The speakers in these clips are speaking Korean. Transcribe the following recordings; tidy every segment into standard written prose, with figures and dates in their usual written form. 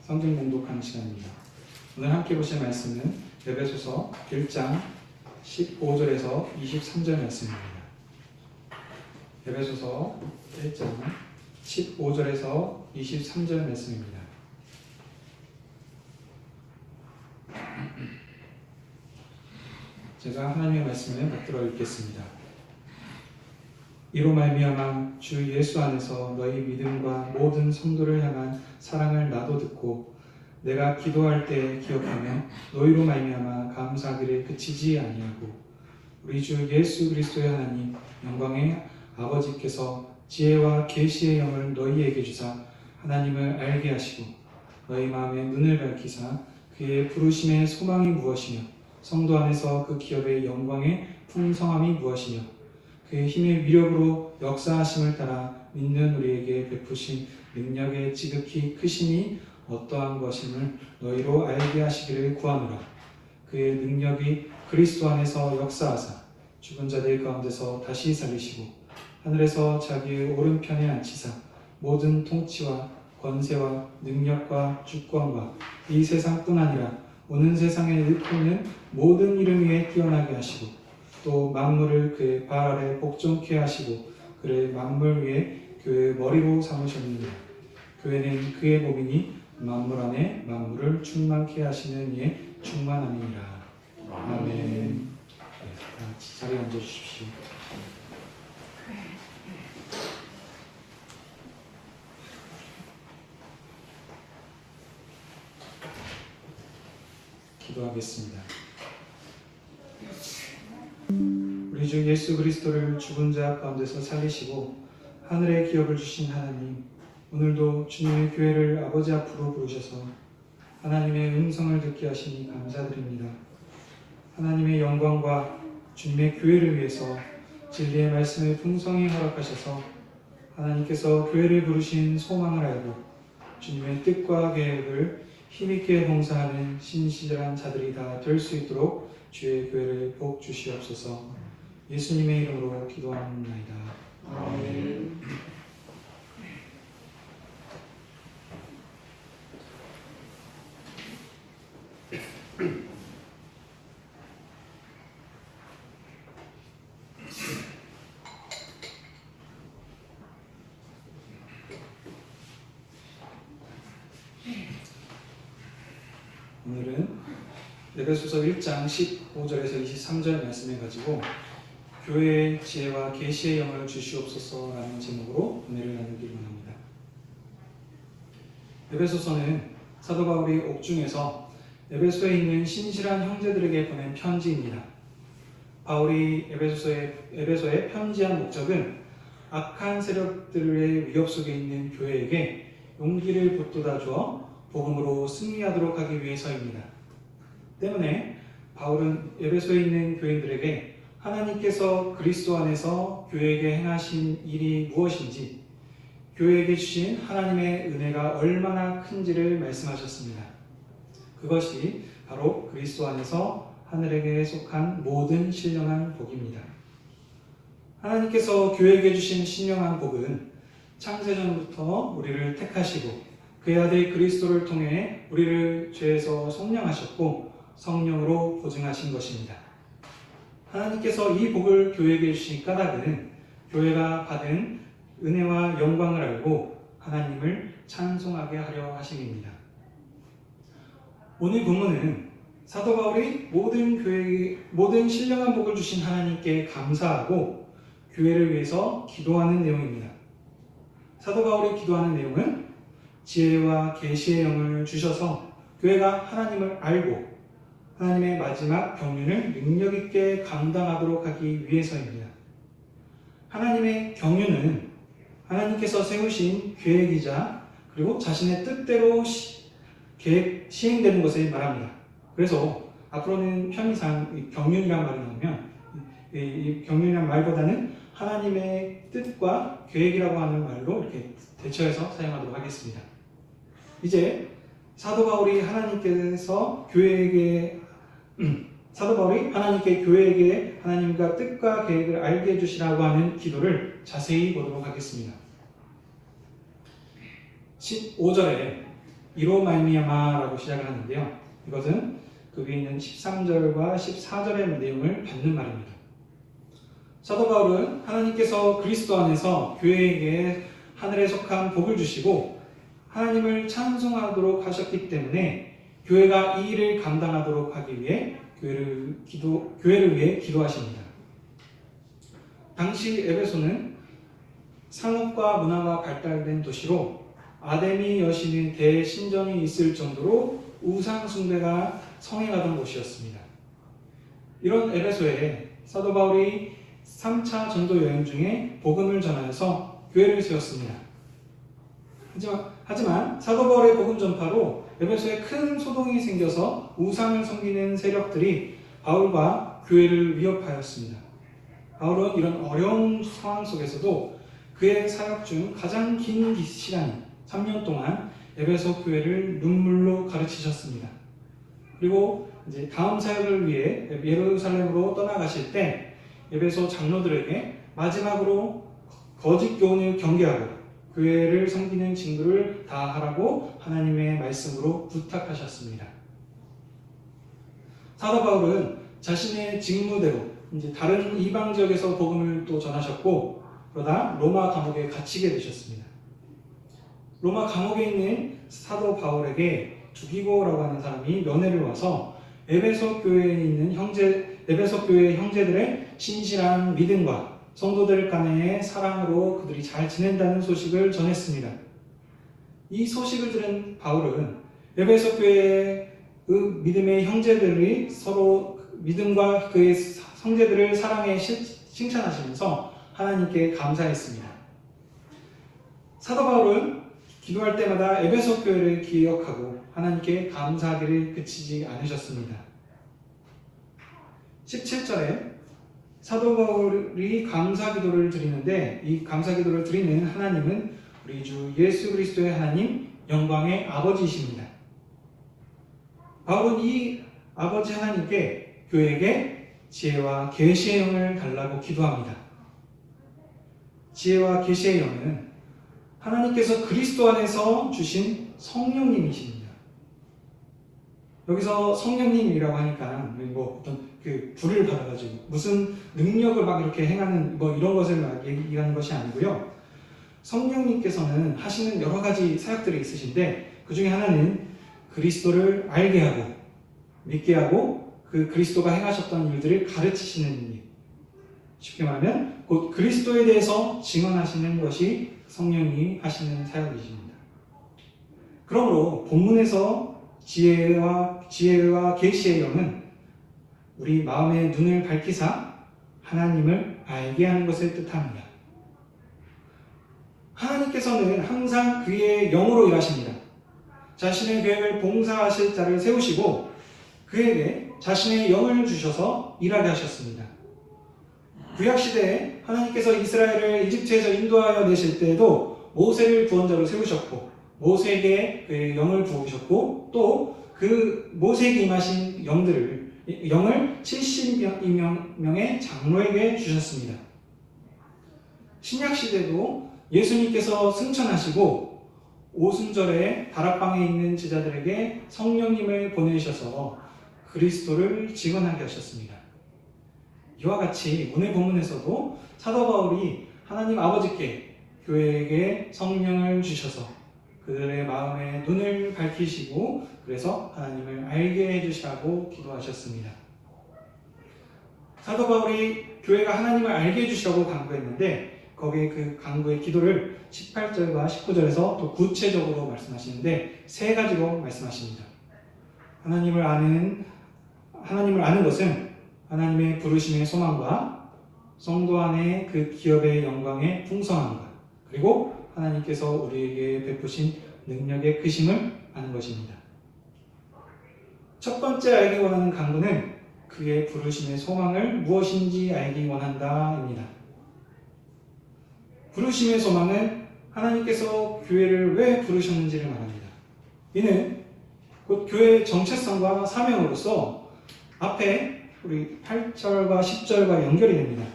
성경 공독하는 시간입니다. 오늘 함께 보실 말씀은 에베소서 1장 15절에서 23절 말씀입니다. 에베소서 1장 15절에서 23절 말씀입니다. 제가 하나님의 말씀을 받들어 읽겠습니다. 이로 말미암아 주 예수 안에서 너희 믿음과 모든 성도를 향한 사랑을 나도 듣고 내가 기도할 때 기억하며 너희로 말미암아 감사하기를 그치지 아니하고 우리 주 예수 그리스도의 하나님 영광의 아버지께서 지혜와 계시의 영을 너희에게 주사 하나님을 알게 하시고 너희 마음의 눈을 밝히사 그의 부르심의 소망이 무엇이며 성도 안에서 그 기업의 영광의 풍성함이 무엇이며 그의 힘의 위력으로 역사하심을 따라 믿는 우리에게 베푸신 능력의 지극히 크심이 어떠한 것임을 너희로 알게 하시기를 구하노라. 그의 능력이 그리스도 안에서 역사하사 죽은 자들 가운데서 다시 살리시고 하늘에서 자기의 오른편에 앉히사 모든 통치와 권세와 능력과 주권과 이 세상뿐 아니라 오는 세상에 일고 있는 모든 이름 위에 뛰어나게 하시고 또 만물을 그의 발 아래 복종케 하시고 그의 만물 위에 교회의 머리로 삼으셨느니라. 교회는 그의 몸이니 만물 안에 만물을 충만케 하시는 이의 충만함이니라. 아멘. 다 같이 자리에 앉아주십시오. 기도하겠습니다. 우리 주 예수 그리스도를 죽은 자 가운데서 살리시고 하늘의 기업을 주신 하나님, 오늘도 주님의 교회를 아버지 앞으로 부르셔서 하나님의 음성을 듣게 하시니 감사드립니다. 하나님의 영광과 주님의 교회를 위해서 진리의 말씀을 풍성히 허락하셔서 하나님께서 교회를 부르신 소망을 알고 주님의 뜻과 계획을 힘있게 봉사하는 신실한 자들이 다 될 수 있도록 주의 교회를 복 주시옵소서. 예수님의 이름으로 기도합니다. 아멘. 오늘은 에베소서 1장 15절에서 23절 말씀을 가지고 교회의 지혜와 계시의 영을 주시옵소서라는 제목으로 은혜를 나누기를 원합니다. 에베소서는 사도 바울이 옥중에서 에베소에 있는 신실한 형제들에게 보낸 편지입니다. 바울이 에베소에 편지한 목적은 악한 세력들의 위협 속에 있는 교회에게 용기를 북돋아 주어 복음으로 승리하도록 하기 위해서입니다. 때문에 바울은 에베소에 있는 교인들에게 하나님께서 그리스도 안에서 교회에게 행하신 일이 무엇인지, 교회에게 주신 하나님의 은혜가 얼마나 큰지를 말씀하셨습니다. 그것이 바로 그리스도 안에서 하늘에게 속한 모든 신령한 복입니다. 하나님께서 교회에게 주신 신령한 복은 창세전부터 우리를 택하시고 그의 아들 그리스도를 통해 우리를 죄에서 속량하셨고 성령으로 보증하신 것입니다. 하나님께서 이 복을 교회에게 주신 까닭은 교회가 받은 은혜와 영광을 알고 하나님을 찬송하게 하려 하심입니다. 오늘 본문은 사도 바울이 모든 신령한 복을 주신 하나님께 감사하고 교회를 위해서 기도하는 내용입니다. 사도 바울이 기도하는 내용은 지혜와 계시의 영을 주셔서 교회가 하나님을 알고 하나님의 마지막 경륜을 능력 있게 감당하도록 하기 위해서입니다. 하나님의 경륜은 하나님께서 세우신 계획이자 그리고 자신의 뜻대로 시행되는 것을 말합니다. 그래서 앞으로는 편의상 경륜이란 말이 나오면 이 경륜이란 말보다는 하나님의 뜻과 계획이라고 하는 말로 이렇게 대처해서 사용하도록 하겠습니다. 이제 사도 바울이 하나님께 교회에게 하나님과 뜻과 계획을 알게 해주시라고 하는 기도를 자세히 보도록 하겠습니다. 15절에 이로 말미암아라고 시작을 하는데요. 이것은 그 위에 있는 13절과 14절의 내용을 받는 말입니다. 사도 바울은 하나님께서 그리스도 안에서 교회에게 하늘에 속한 복을 주시고 하나님을 찬송하도록 하셨기 때문에 교회가 이 일을 감당하도록 하기 위해 교회를 위해 기도하십니다. 당시 에베소는 상업과 문화가 발달된 도시로 아데미 여신의 대신전이 있을 정도로 우상 숭배가 성행하던 곳이었습니다. 이런 에베소에 사도 바울이 3차 전도 여행 중에 복음을 전하여서 교회를 세웠습니다. 하지만 사도 바울의 복음 전파로 에베소에 큰 소동이 생겨서 우상을 섬기는 세력들이 바울과 교회를 위협하였습니다. 바울은 이런 어려운 상황 속에서도 그의 사역 중 가장 긴 시간인 3년 동안 에베소 교회를 눈물로 가르치셨습니다. 그리고 이제 다음 사역을 위해 예루살렘으로 떠나가실 때 에베소 장로들에게 마지막으로 거짓 교훈을 경계하고 교회를 섬기는 징조를 다하라고 하나님의 말씀으로 부탁하셨습니다. 사도 바울은 자신의 직무대로 이제 다른 이방 지역에서 복음을 또 전하셨고 그러다 로마 감옥에 갇히게 되셨습니다. 로마 감옥에 있는 사도 바울에게 두기고라고 하는 사람이 면회를 와서 에베소 교회의 형제들의 신실한 믿음과 성도들 간의 사랑으로 그들이 잘 지낸다는 소식을 전했습니다. 이 소식을 들은 바울은 에베소 교회의 믿음의 형제들이 서로 믿음과 그의 형제들을 사랑에 칭찬하시면서 하나님께 감사했습니다. 사도 바울은 기도할 때마다 에베소 교회를 기억하고 하나님께 감사하기를 그치지 않으셨습니다. 17절에 사도 바울이 감사기도를 드리는데 이 감사기도를 드리는 하나님은 우리 주 예수 그리스도의 하나님 영광의 아버지이십니다. 바울은 이 아버지 하나님께 교회에게 지혜와 계시의 영을 달라고 기도합니다. 지혜와 계시의 영은 하나님께서 그리스도 안에서 주신 성령님이십니다. 여기서 성령님이라고 하니까 뭐 어떤 그 불을 받아가지고 무슨 능력을 막 이렇게 행하는 뭐 이런 것을 얘기하는 것이 아니고요. 성령님께서는 하시는 여러 가지 사역들이 있으신데 그 중에 하나는 그리스도를 알게 하고 믿게 하고 그 그리스도가 행하셨던 일들을 가르치시는 일. 쉽게 말하면 곧 그리스도에 대해서 증언하시는 것이 성령이 하시는 사역이십니다. 그러므로 본문에서 지혜와 계시의 영은 우리 마음의 눈을 밝히사 하나님을 알게 하는 것을 뜻합니다. 하나님께서는 항상 그의 영으로 일하십니다. 자신의 계획을 봉사하실 자를 세우시고 그에게 자신의 영을 주셔서 일하게 하셨습니다. 구약시대에 하나님께서 이스라엘을 이집트에서 인도하여 내실 때에도 모세를 구원자로 세우셨고 모세에게 그의 영을 부으셨고 또 그 모세에게 임하신 영을 70명의 장로에게 주셨습니다. 신약시대도 예수님께서 승천하시고 오순절에 다락방에 있는 제자들에게 성령님을 보내셔서 그리스도를 증언하게 하셨습니다. 이와 같이 오늘 본문에서도 사도 바울이 하나님 아버지께 교회에게 성령을 주셔서 그들의 마음의 눈을 밝히시고 그래서 하나님을 알게 해주시라고 기도하셨습니다. 사도 바울이 교회가 하나님을 알게 해주시라고 간구했는데 거기에 그 간구의 기도를 18절과 19절에서 또 구체적으로 말씀하시는데 세 가지로 말씀하십니다. 하나님을 아는 것은 하나님의 부르심의 소망과 성도 안의 그 기업의 영광의 풍성함과 그리고 하나님께서 우리에게 베푸신 능력의 크심을 아는 것입니다. 첫 번째 알기 원하는 간구는 그의 부르심의 소망을 무엇인지 알기 원한다입니다. 부르심의 소망은 하나님께서 교회를 왜 부르셨는지를 말합니다. 이는 곧 교회의 정체성과 사명으로서 앞에 우리 8절과 10절과 연결이 됩니다.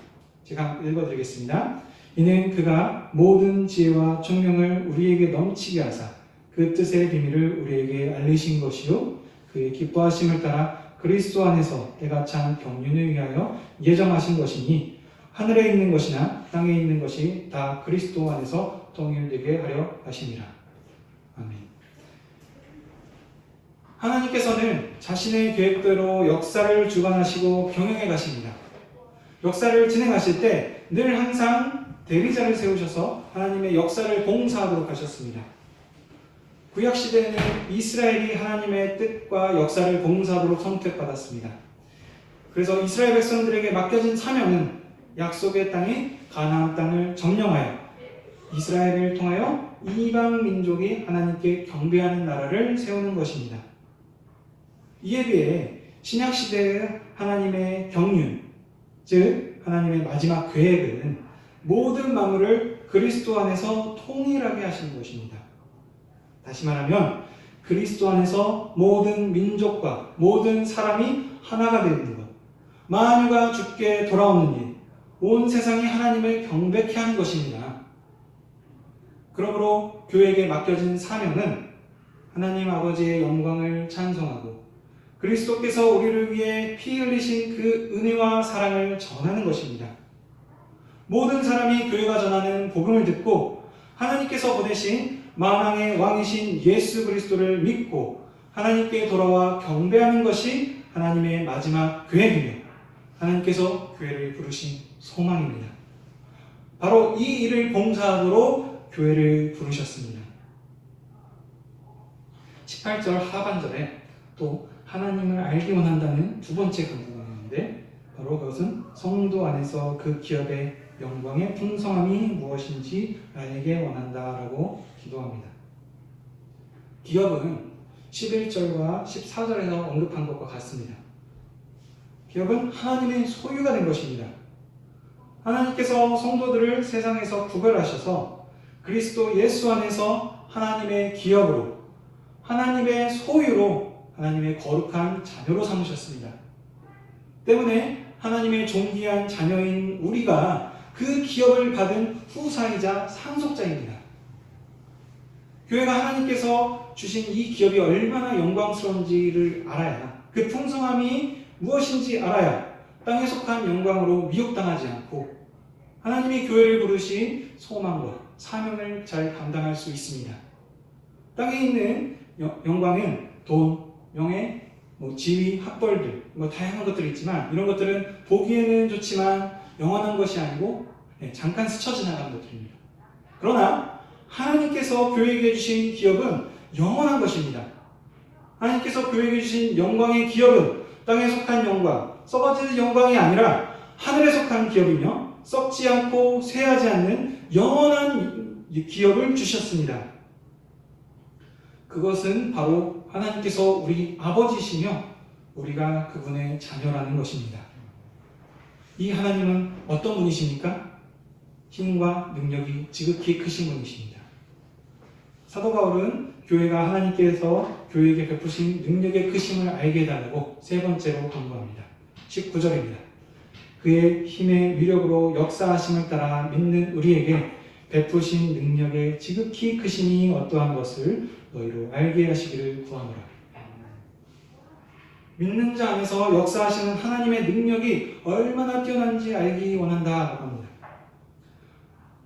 제가 읽어드리겠습니다. 이는 그가 모든 지혜와 총명을 우리에게 넘치게 하사 그 뜻의 비밀을 우리에게 알리신 것이요 그의 기뻐하심을 따라 그리스도 안에서 때가 찬 경륜을 위하여 예정하신 것이니 하늘에 있는 것이나 땅에 있는 것이 다 그리스도 안에서 통일되게 하려 하심이라. 아멘. 하나님께서는 자신의 계획대로 역사를 주관하시고 경영해 가십니다. 역사를 진행하실 때 늘 항상 대리자를 세우셔서 하나님의 역사를 봉사하도록 하셨습니다. 구약시대에는 이스라엘이 하나님의 뜻과 역사를 봉사하도록 선택받았습니다. 그래서 이스라엘 백성들에게 맡겨진 사명은 약속의 땅인 가나안 땅을 점령하여 이스라엘을 통하여 이방 민족이 하나님께 경배하는 나라를 세우는 것입니다. 이에 비해 신약시대의 하나님의 경륜, 즉 하나님의 마지막 계획은 모든 만물을 그리스도 안에서 통일하게 하시는 것입니다. 다시 말하면 그리스도 안에서 모든 민족과 모든 사람이 하나가 되는 것, 만유가 주께 돌아오는 일, 온 세상이 하나님을 경배케 하는 것입니다. 그러므로 교회에게 맡겨진 사명은 하나님 아버지의 영광을 찬송하고 그리스도께서 우리를 위해 피 흘리신 그 은혜와 사랑을 전하는 것입니다. 모든 사람이 교회가 전하는 복음을 듣고 하나님께서 보내신 만왕의 왕이신 예수 그리스도를 믿고 하나님께 돌아와 경배하는 것이 하나님의 마지막 계획이며 하나님께서 교회를 부르신 소망입니다. 바로 이 일을 봉사하도록 교회를 부르셨습니다. 18절 하반절에 또 하나님을 알기 원한다는 두 번째 간구가 있는데 바로 그것은 성도 안에서 그 기업의 영광의 풍성함이 무엇인지 알게 원한다라고 기도합니다. 기업은 11절과 14절에서 언급한 것과 같습니다. 기업은 하나님의 소유가 된 것입니다. 하나님께서 성도들을 세상에서 구별하셔서 그리스도 예수 안에서 하나님의 기업으로 하나님의 소유로 하나님의 거룩한 자녀로 삼으셨습니다. 때문에 하나님의 존귀한 자녀인 우리가 그 기업을 받은 후사이자 상속자입니다. 교회가 하나님께서 주신 이 기업이 얼마나 영광스러운지를 알아야, 그 풍성함이 무엇인지 알아야 땅에 속한 영광으로 미혹당하지 않고 하나님이 교회를 부르신 소망과 사명을 잘 감당할 수 있습니다. 땅에 있는 영광은 돈, 명예, 지위, 학벌들, 다양한 것들이 있지만 이런 것들은 보기에는 좋지만 영원한 것이 아니고 잠깐 스쳐 지나가는 것들입니다. 그러나 하나님께서 교회에게 주신 기업은 영원한 것입니다. 하나님께서 교회에게 주신 영광의 기업은 땅에 속한 영광, 썩어지는 영광이 아니라 하늘에 속한 기업이며 썩지 않고 쇠하지 않는 영원한 기업을 주셨습니다. 그것은 바로 하나님께서 우리 아버지시며 우리가 그분의 자녀라는 것입니다. 이 하나님은 어떤 분이십니까? 힘과 능력이 지극히 크신 분이십니다. 사도 바울은 교회가 하나님께서 교회에게 베푸신 능력의 크심을 알게 해달라고 세 번째로 간구합니다. 19절입니다. 그의 힘의 위력으로 역사하심을 따라 믿는 우리에게 베푸신 능력의 지극히 크심이 어떠한 것을 너희로 알게 하시기를 구하노라. 믿는 자 안에서 역사하시는 하나님의 능력이 얼마나 뛰어난지 알기 원한다라고 합니다.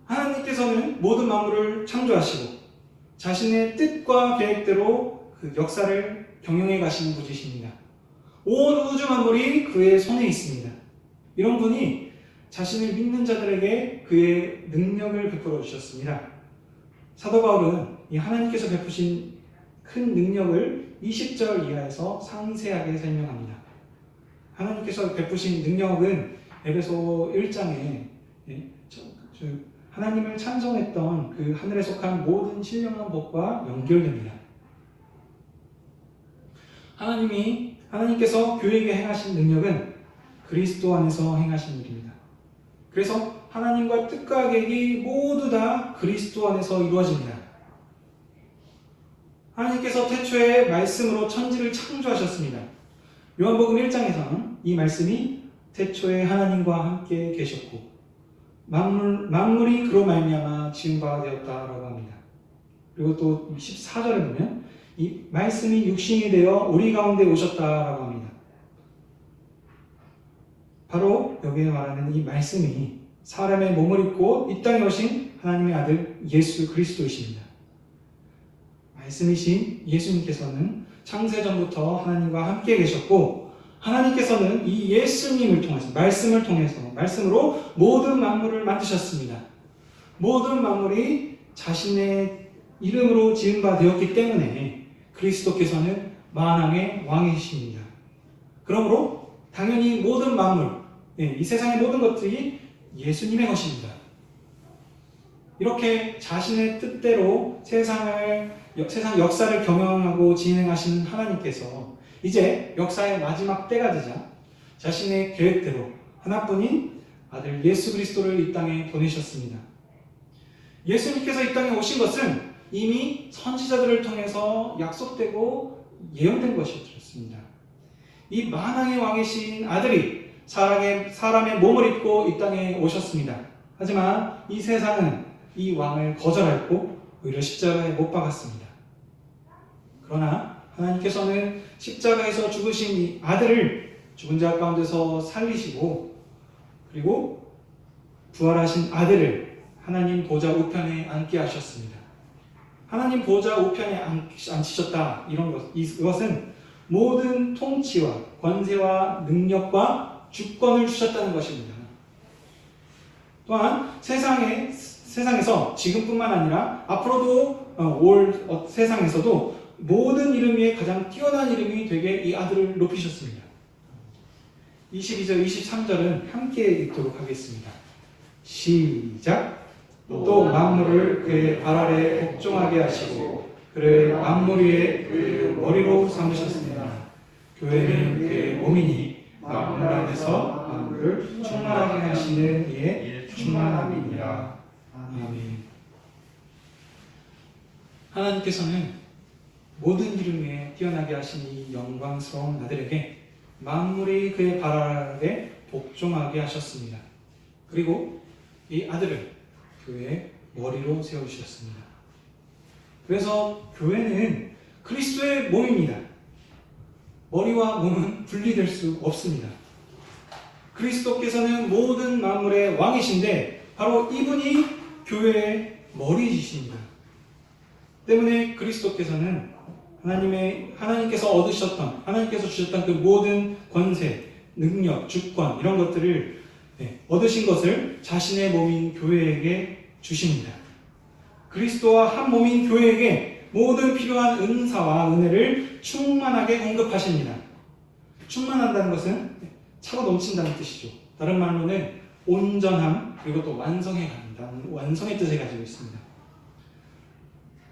하나님께서는 모든 만물을 창조하시고 자신의 뜻과 계획대로 그 역사를 경영해 가시는 분이십니다. 온 우주 만물이 그의 손에 있습니다. 이런 분이 자신을 믿는 자들에게 그의 능력을 베풀어 주셨습니다. 사도 바울은 이 하나님께서 베푸신 큰 능력을 20절 이하에서 상세하게 설명합니다. 하나님께서 베푸신 능력은 에베소 1장에 하나님을 찬송했던 그 하늘에 속한 모든 신령한 법과 연결됩니다. 하나님께서 교회에게 행하신 능력은 그리스도 안에서 행하신 일입니다. 그래서 하나님과 뜻과 계획이 모두 다 그리스도 안에서 이루어집니다. 하나님께서 태초에 말씀으로 천지를 창조하셨습니다. 요한복음 1장에서는 이 말씀이 태초에 하나님과 함께 계셨고 만물이 그로 말미암아 지은 바가 되었다라고 합니다. 그리고 또 14절에 보면 이 말씀이 육신이 되어 우리 가운데 오셨다라고 합니다. 바로 여기에 말하는 이 말씀이 사람의 몸을 입고 이 땅에 오신 하나님의 아들 예수 그리스도이십니다. 말씀이신 예수님께서는 창세전부터 하나님과 함께 계셨고, 하나님께서는 이 예수님을 통해서, 말씀을 통해서, 말씀으로 모든 만물을 만드셨습니다. 모든 만물이 자신의 이름으로 지은 바 되었기 때문에 그리스도께서는 만왕의 왕이십니다. 그러므로 당연히 모든 만물, 이 세상의 모든 것들이 예수님의 것입니다. 이렇게 자신의 뜻대로 세상 역사를 경영하고 진행하시는 하나님께서 이제 역사의 마지막 때가 되자 자신의 계획대로 하나뿐인 아들 예수 그리스도를 이 땅에 보내셨습니다. 예수님께서 이 땅에 오신 것은 이미 선지자들을 통해서 약속되고 예언된 것이었습니다. 이 만왕의 왕이신 아들이 사람의 몸을 입고 이 땅에 오셨습니다. 하지만 이 세상은 이 왕을 거절하였고 오히려 십자가에 못 박았습니다. 그러나 하나님께서는 십자가에서 죽으신 이 아들을 죽은 자 가운데서 살리시고, 그리고 부활하신 아들을 하나님 보좌 우편에 앉게 하셨습니다. 하나님 보좌 우편에 앉히셨다. 이것은 모든 통치와 권세와 능력과 주권을 주셨다는 것입니다. 또한 세상에서 지금뿐만 아니라 앞으로도 올 세상에서도 모든 이름 위에 가장 뛰어난 이름이 되게 이 아들을 높이셨습니다. 22절, 23절은 함께 읽도록 하겠습니다. 시작. 또 만물을 그의 발 아래 복종하게 하시고 그를 만물 위에 그의 머리로 삼으셨습니다. 교회는 그의 몸이니 만물 안에서 만물을 충만하게 하시는 이의 충만함이니라. 아멘. 하나님께서는 모든 이름 위에 뛰어나게 하신 이 영광스러운 아들에게 만물이 그의 발 아래 복종하게 하셨습니다. 그리고 이 아들을 교회의 머리로 세우셨습니다. 그래서 교회는 그리스도의 몸입니다. 머리와 몸은 분리될 수 없습니다. 그리스도께서는 모든 만물의 왕이신데 바로 이분이 교회의 머리이십니다. 때문에 그리스도께서는 하나님께서 주셨던 그 모든 권세, 능력, 주권 이런 것들을 얻으신 것을 자신의 몸인 교회에게 주십니다. 그리스도와 한 몸인 교회에게 모든 필요한 은사와 은혜를 충만하게 공급하십니다. 충만한다는 것은 차고 넘친다는 뜻이죠. 다른 말로는 온전함, 그리고 또 완성해 간다는 완성의 뜻을 가지고 있습니다.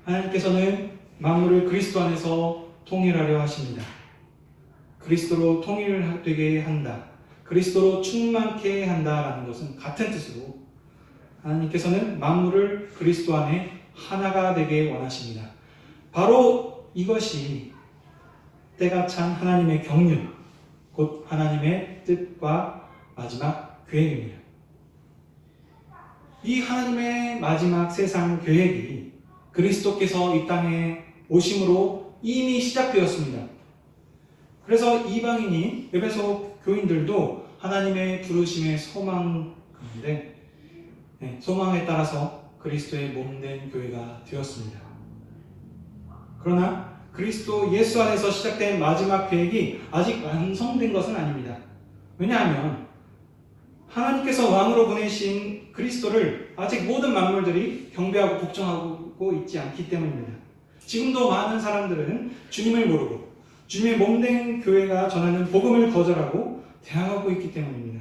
하나님께서는 만물을 그리스도 안에서 통일하려 하십니다. 그리스도로 통일되게 한다, 그리스도로 충만케 한다라는 것은 같은 뜻으로 하나님께서는 만물을 그리스도 안에 하나가 되게 원하십니다. 바로 이것이 때가 찬 하나님의 경륜, 곧 하나님의 뜻과 마지막 계획입니다. 이 하나님의 마지막 세상 계획이 그리스도께서 이 땅에 오심으로 이미 시작되었습니다. 그래서 이방인인 에베소 교인들도 하나님의 부르심의 소망 가운데 소망에 따라서 그리스도의 몸된 교회가 되었습니다. 그러나 그리스도 예수 안에서 시작된 마지막 계획이 아직 완성된 것은 아닙니다. 왜냐하면 하나님께서 왕으로 보내신 그리스도를 아직 모든 만물들이 경배하고 복종하고 있지 않기 때문입니다. 지금도 많은 사람들은 주님을 모르고 주님의 몸된 교회가 전하는 복음을 거절하고 대항하고 있기 때문입니다.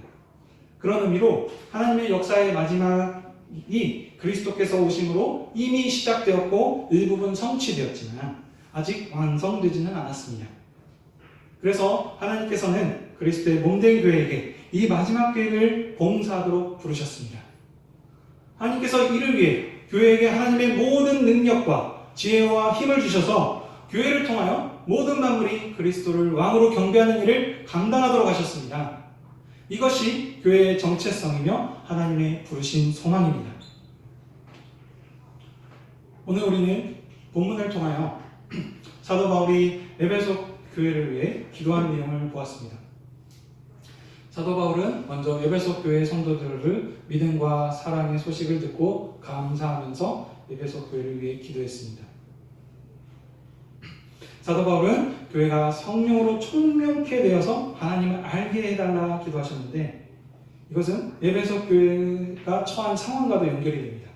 그런 의미로 하나님의 역사의 마지막이 그리스도께서 오심으로 이미 시작되었고 일부분 성취되었지만 아직 완성되지는 않았습니다. 그래서 하나님께서는 그리스도의 몸된 교회에게 이 마지막 계획을 봉사하도록 부르셨습니다. 하나님께서 이를 위해 교회에게 하나님의 모든 능력과 지혜와 힘을 주셔서 교회를 통하여 모든 만물이 그리스도를 왕으로 경배하는 일을 감당하도록 하셨습니다. 이것이 교회의 정체성이며 하나님의 부르신 소망입니다. 오늘 우리는 본문을 통하여 사도 바울이 에베소 교회를 위해 기도한 내용을 보았습니다. 사도 바울은 먼저 에베소 교회 성도들을 믿음과 사랑의 소식을 듣고 감사하면서 에베소 교회를 위해 기도했습니다. 사도 바울은 교회가 성령으로 총명케 되어서 하나님을 알게 해달라 기도하셨는데, 이것은 에베소 교회가 처한 상황과도 연결이 됩니다.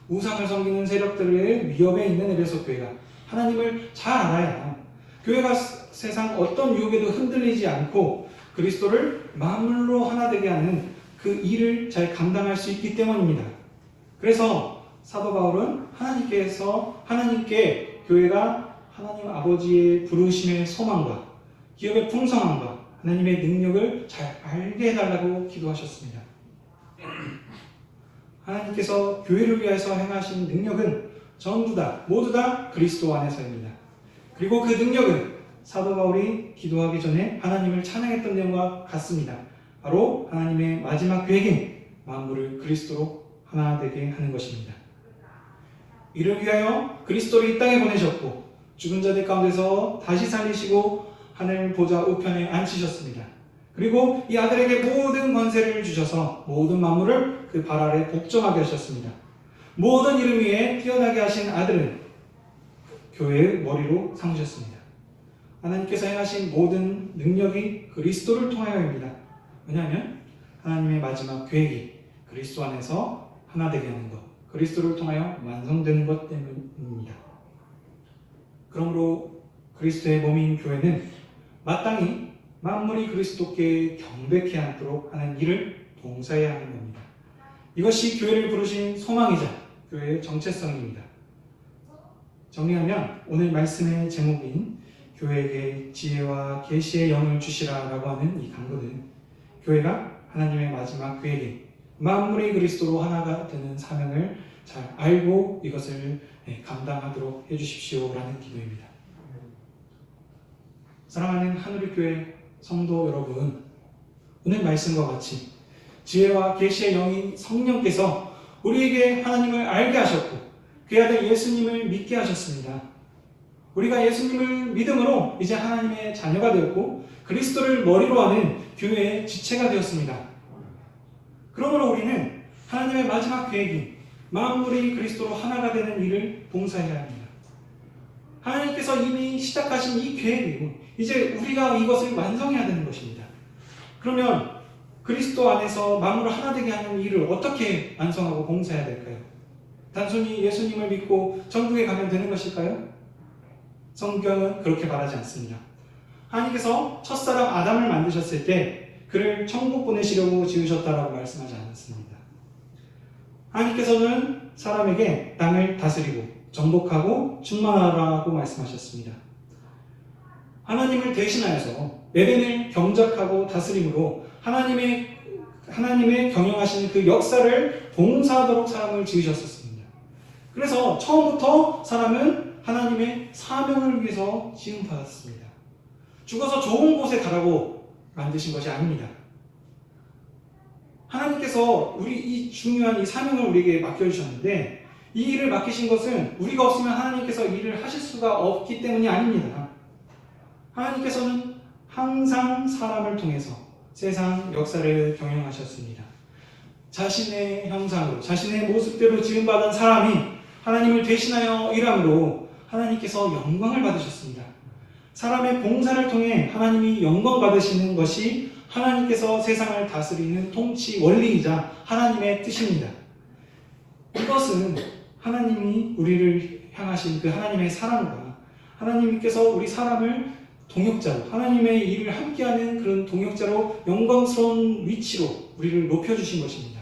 우상을 섬기는 세력들의 위협에 있는 에베소 교회가 하나님을 잘 알아야 교회가 세상 어떤 유혹에도 흔들리지 않고 그리스도를 만물로 하나 되게 하는 그 일을 잘 감당할 수 있기 때문입니다. 그래서 사도 바울은 하나님께 교회가 하나님 아버지의 부르심의 소망과 기업의 풍성함과 하나님의 능력을 잘 알게 해달라고 기도하셨습니다. 하나님께서 교회를 위해서 행하신 능력은 모두 다 그리스도 안에서입니다. 그리고 그 능력은 사도 바울이 기도하기 전에 하나님을 찬양했던 내용과 같습니다. 바로 하나님의 마지막 계획인 만물을 그리스도로 하나 되게 하는 것입니다. 이를 위하여 그리스도를 이 땅에 보내셨고 죽은 자들 가운데서 다시 살리시고 하늘 보좌 우편에 앉히셨습니다. 그리고 이 아들에게 모든 권세를 주셔서 모든 만물을 그 발 아래 복종하게 하셨습니다. 모든 이름 위에 뛰어나게 하신 아들은 교회의 머리로 삼으셨습니다. 하나님께서 행하신 모든 능력이 그리스도를 통하여입니다. 왜냐하면 하나님의 마지막 계획이 그리스도 안에서 하나 되게 하는 것, 그리스도를 통하여 완성되는 것 때문입니다. 그러므로 그리스도의 몸인 교회는 마땅히 만물이 그리스도께 경배케 하도록 하는 일을 봉사해야 하는 겁니다. 이것이 교회를 부르신 소망이자 교회의 정체성입니다. 정리하면 오늘 말씀의 제목인 교회에게 지혜와 계시의 영을 주시라 라고 하는 이 간구는 교회가 하나님의 마지막 계획인 만물이 그리스도로 하나가 되는 사명을 잘 알고 이것을 감당하도록 해주십시오 라는 기도입니다. 사랑하는 하늘의교회 성도 여러분, 오늘 말씀과 같이 지혜와 계시의 영인 성령께서 우리에게 하나님을 알게 하셨고 그의 아들 예수님을 믿게 하셨습니다. 우리가 예수님을 믿음으로 이제 하나님의 자녀가 되었고 그리스도를 머리로 하는 교회의 지체가 되었습니다. 그러므로 우리는 하나님의 마지막 계획인 만물이 그리스도로 하나가 되는 일을 봉사해야 합니다. 하나님께서 이미 시작하신 이 계획이고 이제 우리가 이것을 완성해야 되는 것입니다. 그러면 그리스도 안에서 만물을 하나 되게 하는 일을 어떻게 완성하고 봉사해야 될까요? 단순히 예수님을 믿고 천국에 가면 되는 것일까요? 성경은 그렇게 말하지 않습니다. 하나님께서 첫사람 아담을 만드셨을 때 그를 천국 보내시려고 지으셨다라고 말씀하지 않았습니다. 하나님께서는 사람에게 땅을 다스리고 정복하고 충만하라고 말씀하셨습니다. 하나님을 대신하여서 에덴을 경작하고 다스림으로 하나님의 경영하시는 그 역사를 봉사하도록 사람을 지으셨었습니다. 그래서 처음부터 사람은 하나님의 사명을 위해서 지음받았습니다. 죽어서 좋은 곳에 가라고 만드신 것이 아닙니다. 하나님께서 이 중요한 이 사명을 우리에게 맡겨주셨는데 이 일을 맡기신 것은 우리가 없으면 하나님께서 일을 하실 수가 없기 때문이 아닙니다. 하나님께서는 항상 사람을 통해서 세상 역사를 경영하셨습니다. 자신의 형상으로 자신의 모습대로 지음받은 사람이 하나님을 대신하여 일함으로 하나님께서 영광을 받으셨습니다. 사람의 봉사를 통해 하나님이 영광 받으시는 것이 하나님께서 세상을 다스리는 통치 원리이자 하나님의 뜻입니다. 이것은 하나님이 우리를 향하신 그 하나님의 사랑과 하나님께서 우리 사람을 동역자로 하나님의 일을 함께하는 그런 동역자로 영광스러운 위치로 우리를 높여주신 것입니다.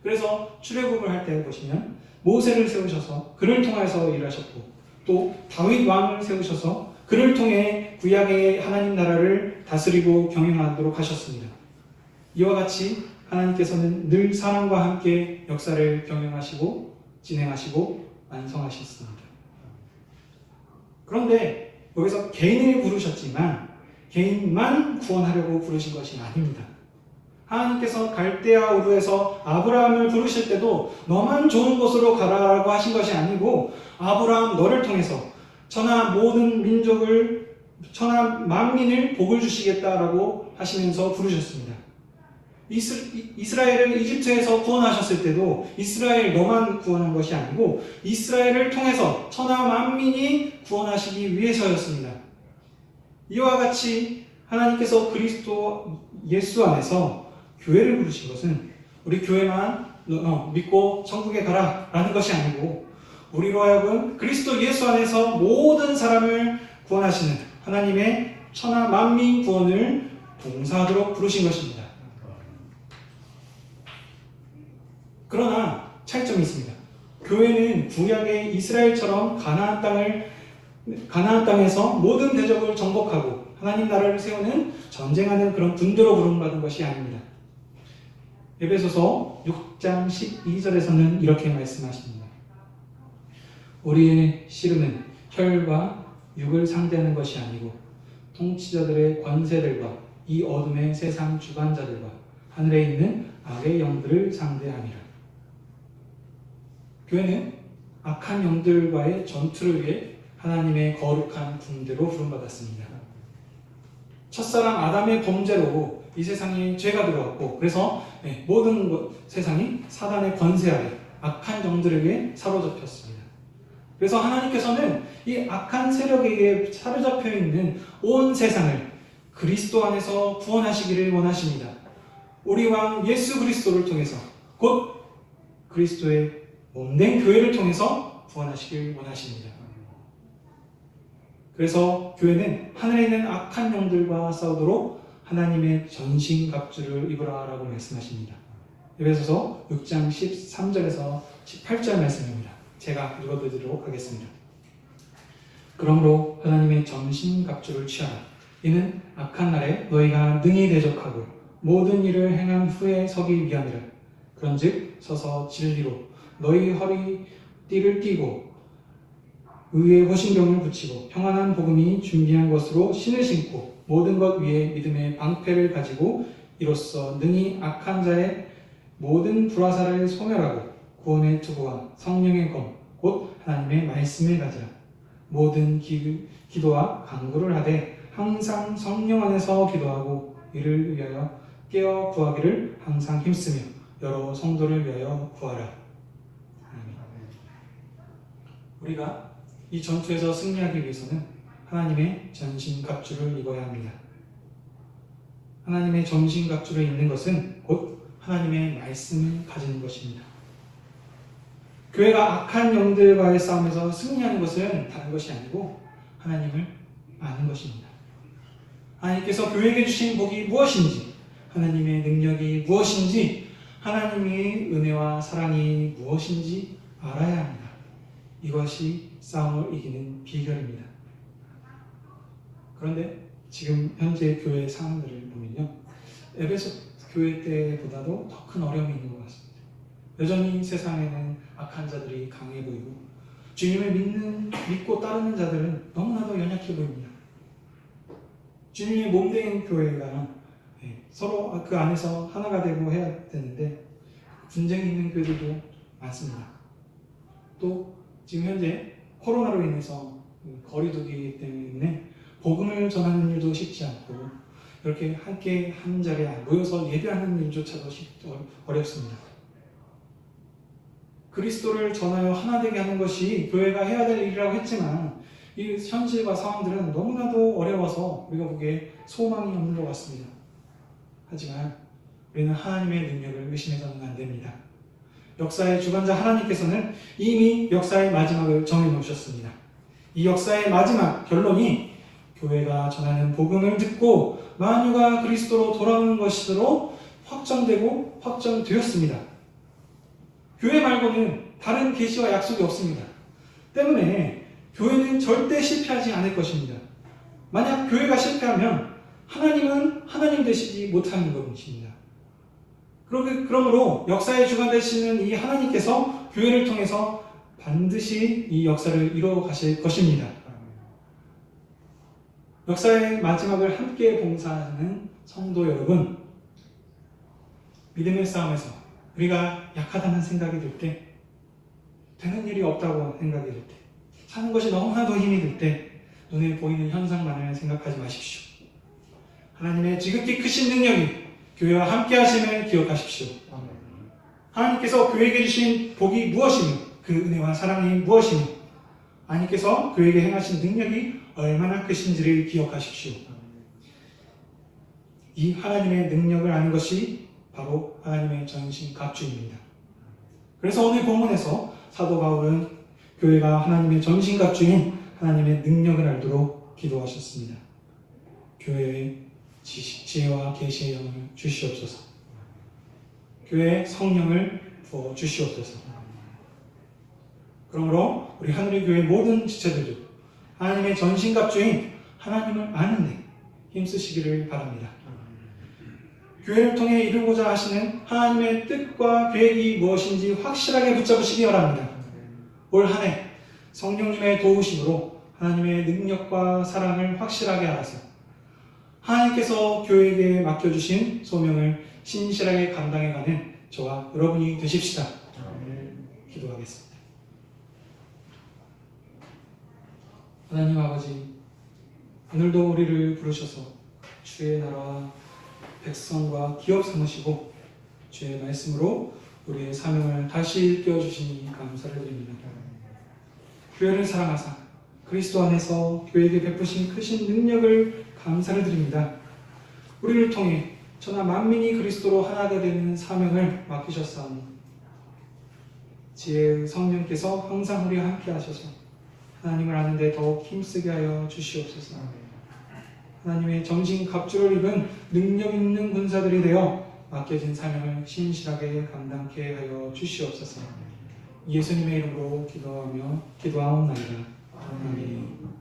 그래서 출애굽을 할 때 보시면 모세를 세우셔서 그를 통해서 일하셨고 또 다윗 왕을 세우셔서 그를 통해 구약의 하나님 나라를 다스리고 경영하도록 하셨습니다. 이와 같이 하나님께서는 늘 사람과 함께 역사를 경영하시고 진행하시고 완성하셨습니다. 그런데 여기서 개인을 부르셨지만 개인만 구원하려고 부르신 것이 아닙니다. 하나님께서 갈대아 우르에서 아브라함을 부르실 때도 너만 좋은 곳으로 가라라고 하신 것이 아니고 아브라함 너를 통해서 천하 모든 민족을 천하 만민을 복을 주시겠다라고 하시면서 부르셨습니다. 이스라엘을 이집트에서 구원하셨을 때도 이스라엘 너만 구원한 것이 아니고 이스라엘을 통해서 천하 만민이 구원하시기 위해서였습니다. 이와 같이 하나님께서 그리스도 예수 안에서 교회를 부르신 것은 우리 교회만 믿고 천국에 가라 라는 것이 아니고 우리로 하여금 그리스도 예수 안에서 모든 사람을 구원하시는 하나님의 천하 만민 구원을 봉사하도록 부르신 것입니다. 그러나 차이점이 있습니다. 교회는 구약의 이스라엘처럼 가나안 땅에서 모든 대적을 정복하고 하나님 나라를 세우는 전쟁하는 그런 군대로 부름받은 것이 아닙니다. 에베소서 6장 12절에서는 이렇게 말씀하십니다. 우리의 씨름은 혈과 육을 상대하는 것이 아니고 통치자들의 권세들과 이 어둠의 세상 주관자들과 하늘에 있는 악의 영들을 상대함이라. 교회는 악한 영들과의 전투를 위해 하나님의 거룩한 군대로 부름받았습니다. 첫사랑 아담의 범죄로 이 세상에 죄가 들어왔고 그래서 모든 세상이 사단의 권세 아래 악한 영들에게 사로잡혔습니다. 그래서 하나님께서는 이 악한 세력에게 사로잡혀 있는 온 세상을 그리스도 안에서 구원하시기를 원하십니다. 우리 왕 예수 그리스도를 통해서 곧 그리스도의 몸된 교회를 통해서 구원하시길 원하십니다. 그래서 교회는 하늘에 있는 악한 영들과 싸우도록 하나님의 전신갑주를 입으라라고 말씀하십니다. 에베소서 6장 13절에서 18절 말씀입니다. 제가 읽어드리도록 하겠습니다. 그러므로 하나님의 전신갑주를 취하라. 이는 악한 날에 너희가 능히 대적하고 모든 일을 행한 후에 서기 위함이라. 그런즉 서서 진리로 너희 허리띠를 띠고 의의 호신경을 붙이고 평안한 복음이 준비한 것으로 신을 신고 모든 것 위에 믿음의 방패를 가지고 이로써 능히 악한 자의 모든 불화살을 소멸하고 구원의 투구와 성령의 검 곧 하나님의 말씀을 가지라. 모든 기도와 간구를 하되 항상 성령 안에서 기도하고 이를 위하여 깨어 구하기를 항상 힘쓰며 여러 성도를 위하여 구하라. 아멘. 우리가 이 전투에서 승리하기 위해서는 하나님의 전신갑주를 입어야 합니다. 하나님의 전신갑주를 입는 것은 곧 하나님의 말씀을 가지는 것입니다. 교회가 악한 영들과의 싸움에서 승리하는 것은 다른 것이 아니고 하나님을 아는 것입니다. 하나님께서 교회에게 주신 복이 무엇인지, 하나님의 능력이 무엇인지, 하나님의 은혜와 사랑이 무엇인지 알아야 합니다. 이것이 싸움을 이기는 비결입니다. 그런데 지금 현재 교회 상황들을 보면요, 에베소 교회 때보다도 더 큰 어려움이 있는 것 같습니다. 여전히 세상에는 악한 자들이 강해 보이고 주님을 믿고 따르는 자들은 너무나도 연약해 보입니다. 주님의 몸된 교회가 서로 그 안에서 하나가 되고 해야 되는데 분쟁이 있는 교회들도 많습니다. 또 지금 현재 코로나로 인해서 거리두기 때문에 복음을 전하는 일도 쉽지 않고 이렇게 함께 한 자리에 모여서 예배하는 일조차도 어렵습니다. 그리스도를 전하여 하나 되게 하는 것이 교회가 해야 될 일이라고 했지만 이 현실과 상황들은 너무나도 어려워서 우리가 보기에 소망이 없는 것 같습니다. 하지만 우리는 하나님의 능력을 의심해서는 안 됩니다. 역사의 주관자 하나님께서는 이미 역사의 마지막을 정해놓으셨습니다. 이 역사의 마지막 결론이 교회가 전하는 복음을 듣고 만유가 그리스도로 돌아오는 것으로 확정되고 확정되었습니다. 교회 말고는 다른 계시와 약속이 없습니다. 때문에 교회는 절대 실패하지 않을 것입니다. 만약 교회가 실패하면 하나님은 하나님 되시지 못하는 것입니다. 그러므로 역사의 주관 되시는 이 하나님께서 교회를 통해서 반드시 이 역사를 이루어 가실 것입니다. 역사의 마지막을 함께 봉사하는 성도 여러분, 믿음의 싸움에서 우리가 약하다는 생각이 들 때, 되는 일이 없다고 생각이 들 때, 사는 것이 너무나도 힘이 들 때 눈에 보이는 현상만을 생각하지 마십시오. 하나님의 지극히 크신 능력이 교회와 함께 하심을 기억하십시오. 하나님께서 교회에게 주신 복이 무엇이며 그 은혜와 사랑이 무엇이며 하나님께서 교회에게 행하신 능력이 얼마나 크신지를 기억하십시오. 이 하나님의 능력을 아는 것이 바로 하나님의 전신갑주입니다. 그래서 오늘 본문에서 사도 바울은 교회가 하나님의 전신갑주인 하나님의 능력을 알도록 기도하셨습니다. 교회에 지혜와 계시의 영을 주시옵소서. 교회에 성령을 부어 주시옵소서. 그러므로 우리 하늘의 교회 모든 지체들도 하나님의 전신갑주인 하나님을 아는 데 힘쓰시기를 바랍니다. 교회를 통해 이루고자 하시는 하나님의 뜻과 계획이 무엇인지 확실하게 붙잡으시기 바랍니다. 올 한 해 성령님의 도우심으로 하나님의 능력과 사랑을 확실하게 알아서 하나님께서 교회에게 맡겨주신 소명을 신실하게 감당해가는 저와 여러분이 되십시다. 기도하겠습니다. 하나님 아버지, 오늘도 우리를 부르셔서 주의 나라와 백성과 기업 삼으시고 주의 말씀으로 우리의 사명을 다시 일깨워주시니 감사를 드립니다. 교회를 사랑하사 그리스도 안에서 교회에게 베푸신 크신 능력을 감사를 드립니다. 우리를 통해 천하 만민이 그리스도로 하나가 되는 사명을 맡기셨사오니 지혜의 성령께서 항상 우리와 함께 하셔서 하나님을 아는 데 더욱 힘쓰게 하여 주시옵소서. 하나님의 전신갑주를 입은 능력 있는 군사들이 되어 맡겨진 사명을 신실하게 감당케 하여 주시옵소서. 예수님의 이름으로 기도하며 기도하옵나이다. 아멘.